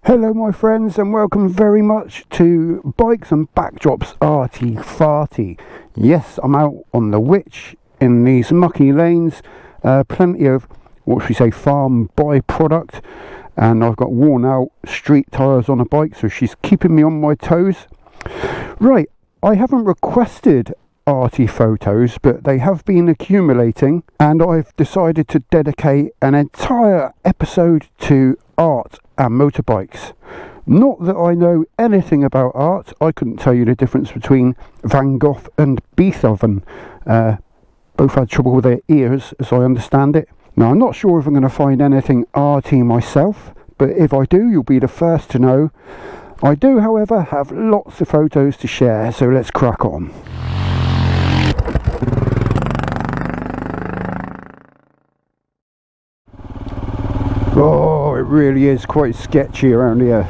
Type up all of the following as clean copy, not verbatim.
Hello my friends, and welcome very much to Bikes and Backdrops ARTY FARTY. Yes, I'm out on the witch in these mucky lanes, plenty of, what should we say, farm byproduct, and I've got worn out street tyres on a bike, so she's keeping me on my toes. Right, I haven't requested ARTY photos, but they have been accumulating, and I've decided to dedicate an entire episode to art and motorbikes. Not that I know anything about art. I couldn't tell you the difference between Van Gogh and Beethoven. Both had trouble with their ears, as I understand it. Now, I'm not sure if I'm going to find anything arty myself, but if I do, you'll be the first to know. I do, however, have lots of photos to share, so let's crack on. Oh, it really is quite sketchy around here.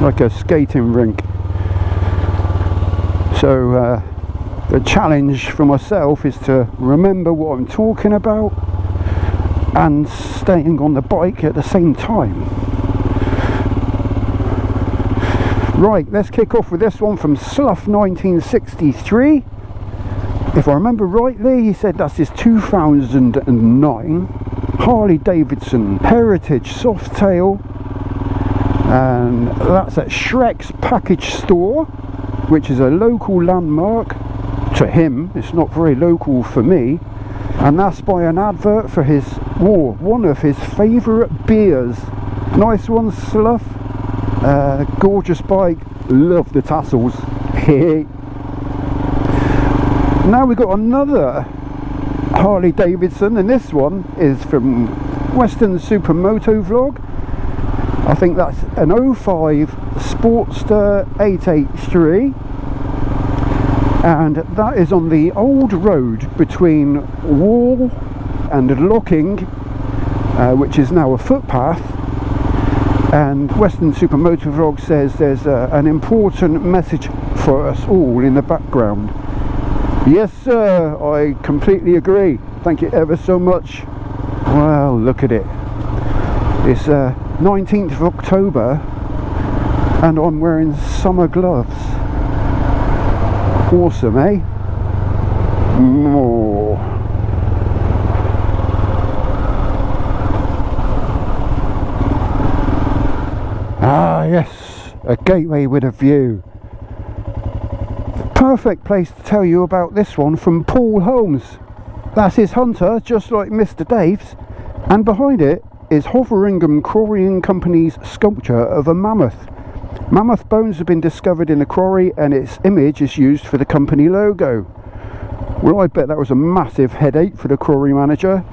Like a skating rink. So the challenge for myself is to remember what I'm talking about and staying on the bike at the same time. Right, let's kick off with this one from Slough 1963. If I remember rightly, he said that's his 2009 Harley Davidson Heritage Softail, and that's at Shrek's Package Store, which is a local landmark to him. It's not very local for me, and that's by an advert for his, one of his favourite beers. Nice one, Slough. Gorgeous bike, love the tassels. Now we've got another Harley Davidson, and this one is from WestonSuperMotovlog. I think that's an 05 Sportster 883, and that is on the old road between Wall and Locking, which is now a footpath. And WestonSuperMotovlog says there's an important message for us all in the background. Yes sir, I completely agree. Thank you ever so much. Well, look at it. It's 19th of October and I'm wearing summer gloves. Awesome, eh? More. Ah yes, a gateway with a view. Perfect place to tell you about this one from Paul Holmes. That's his Hunter, just like Mr. Dave's, and behind it is Hoveringham Quarrying Company's sculpture of a mammoth. Mammoth bones have been discovered in the quarry, and its image is used for the company logo. Well, I bet that was a massive headache for the quarry manager.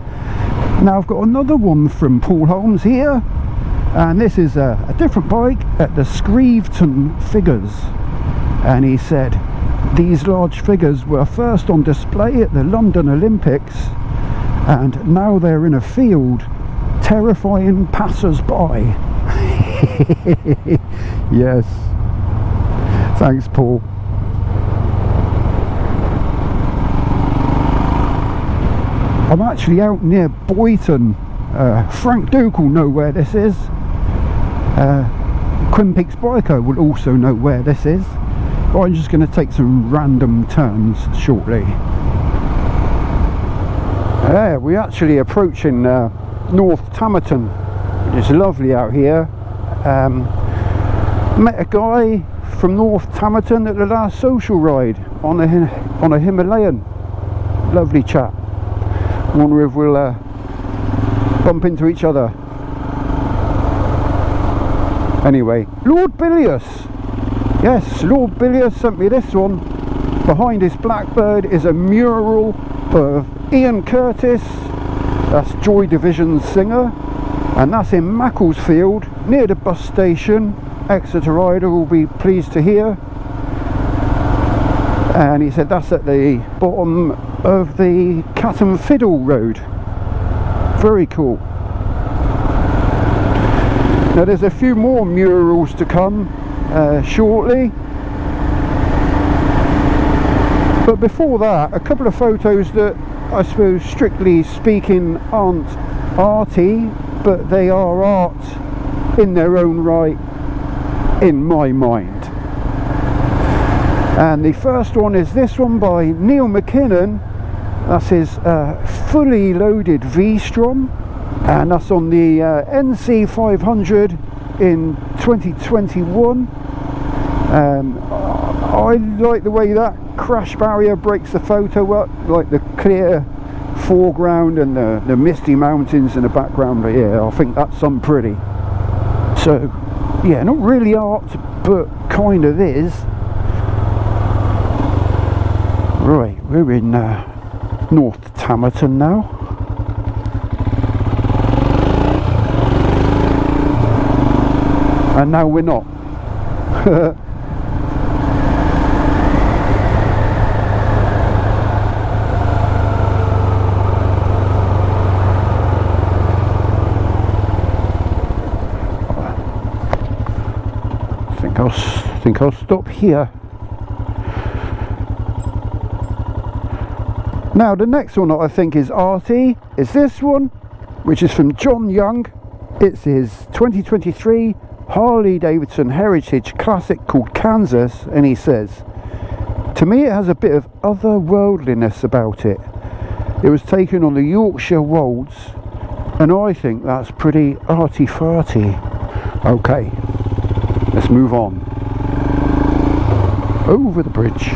Now I've got another one from Paul Holmes here, and this is a different bike at the Screveton Figures, and he said these large figures were first on display at the London Olympics, and now they're in a field terrifying passers-by. Yes, thanks Paul. I'm actually out near Boyton. Frank Duke will know where this is. Quinn Peaks Biker will also know where this is. I'm just going to take some random turns shortly. We're actually approaching North Tamerton. It's lovely out here. Met a guy from North Tamerton at the last social ride on a Himalayan. Lovely chap. Wonder if we'll bump into each other. Anyway, Lord Billious. Yes, Lord Billious sent me this one. Behind his Blackbird is a mural of Ian Curtis, that's Joy Division's singer, and that's in Macclesfield, near the bus station. Exeter rider will be pleased to hear. And he said that's at the bottom of the Cat and Fiddle Road. Very cool. Now there's a few more murals to come shortly, but before that, a couple of photos that I suppose strictly speaking aren't arty, but they are art in their own right, in my mind. And the first one is this one by Neil MacKinnon. That's his fully loaded V-Strom, and that's on the NC 500 in 2021. I like the way that crash barrier breaks the photo up, like the clear foreground and the misty mountains in the background. Yeah, I think that's some pretty. So yeah, not really art, but kind of is. Right, we're in North Tamerton now. And now we're not. I think I'll stop here. Now the next one that I think is arty is this one, which is from John Young. It's his 2023 Harley Davidson Heritage Classic called Kansas, and he says, to me it has a bit of otherworldliness about it. It was taken on the Yorkshire Wolds, and I think that's pretty arty farty. Okay, let's move on. Over the bridge.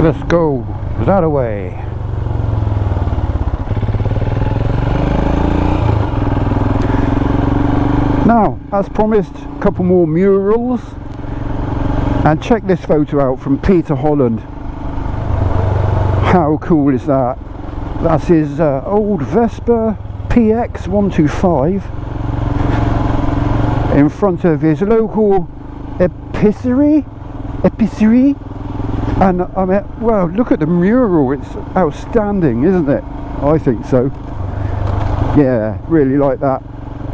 Let's go that way. Now, as promised, a couple more murals. And check this photo out from Peter Holland. How cool is that? That's his old Vespa PX 125 in front of his local epicery. And I mean, well, look at the mural, it's outstanding, isn't it? I think so. Yeah, really like that.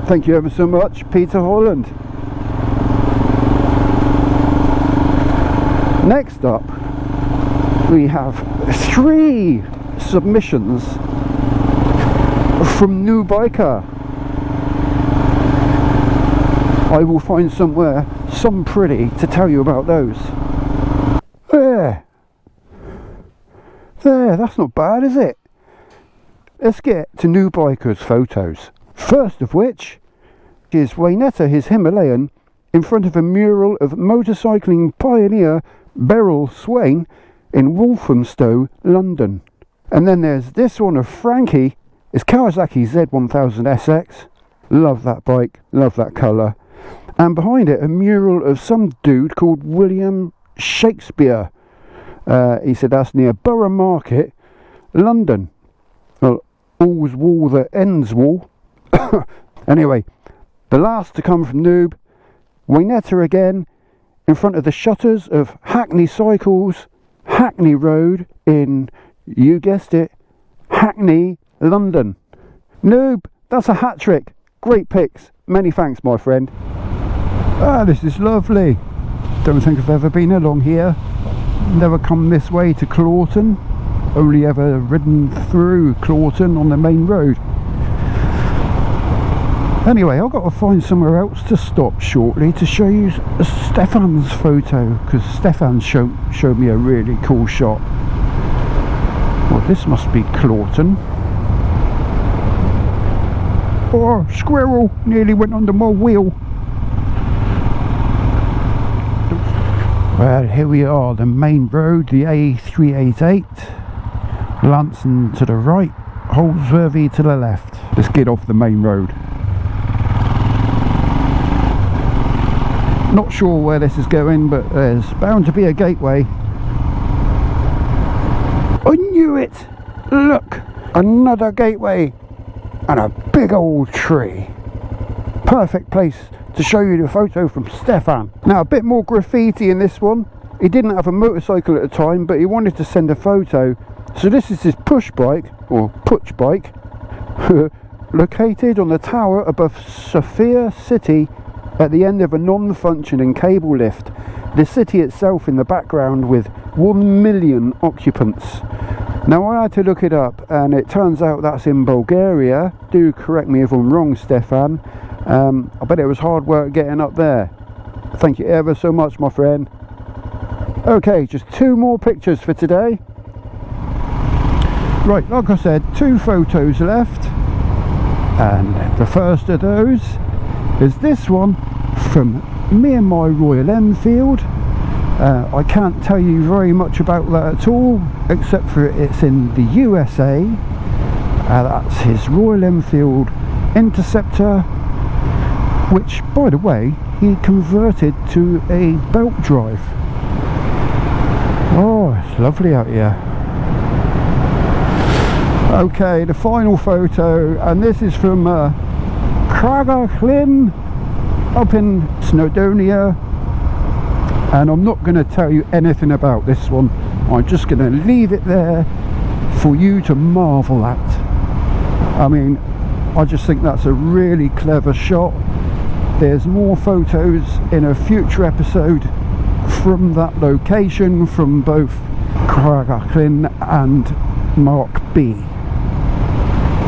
Thank you ever so much, Peter Holland. Next up, we have 3 submissions from NooBiker. I will find somewhere, some pretty, to tell you about those. There, that's not bad, is it? Let's get to NooBiker's photos. First of which is Waynetta, his Himalayan, in front of a mural of motorcycling pioneer Beryl Swain in Walthamstow, London. And then there's this one of Frankie, it's Kawasaki Z1000SX. Love that bike, love that colour. And behind it, a mural of some dude called William Shakespeare. He said that's near Borough Market, London. Well, all's wall that ends wall. Anyway, the last to come from Noob, Waynetta again, in front of the shutters of Hackney Cycles, Hackney Road in, you guessed it, Hackney, London. Noob, that's a hat trick. Great pics. Many thanks, my friend. Ah, this is lovely. Don't think I've ever been along here. Never come this way to Clawton. Only ever ridden through Clawton on the main road. Anyway, I've got to find somewhere else to stop shortly to show you Stefan's photo, because Stefan showed me a really cool shot. Well, this must be Clawton. Oh, squirrel! Nearly went under my wheel. Well, here we are, the main road, the A388. Lansing to the right, Holmes to the left. Let's get off the main road. Not sure where this is going, but there's bound to be a gateway. I knew it! Look! Another gateway! And a big old tree. Perfect place to show you the photo from Stefan. Now, a bit more graffiti in this one. He didn't have a motorcycle at the time, but he wanted to send a photo. So this is his push bike, or putsch bike, located on the tower above Sophia City at the end of a non-functioning cable lift. The city itself in the background with 1 million occupants. Now I had to look it up, and it turns out that's in Bulgaria. Do correct me if I'm wrong, Stefan. I bet it was hard work getting up there. Thank you ever so much, my friend. Okay, just 2 more pictures for today. Right, like I said, 2 photos left, and the first of those is this one from me and my Royal Enfield. I can't tell you very much about that at all, except for it's in the USA. That's his Royal Enfield Interceptor, which, by the way, he converted to a belt drive. Oh, it's lovely out here. Okay, the final photo, and this is from Craig y Llyn up in Snowdonia, and I'm not going to tell you anything about this one. I'm just going to leave it there for you to marvel at. I mean, I just think that's a really clever shot. There's more photos in a future episode from that location, from both Craig y Llyn and Mark B.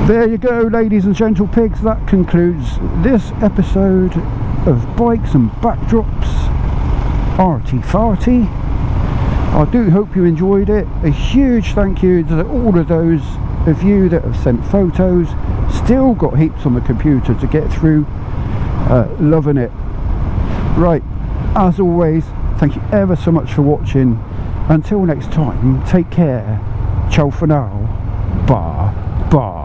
There you go, ladies and gentle pigs, that concludes this episode of Bikes and Backdrops ARTY FARTY. I do hope you enjoyed it. A huge thank you to all of those of you that have sent photos. Still got heaps on the computer to get through. Loving it. Right, as always, thank you ever so much for watching. Until next time, take care. Ciao for now. Bye. Bye.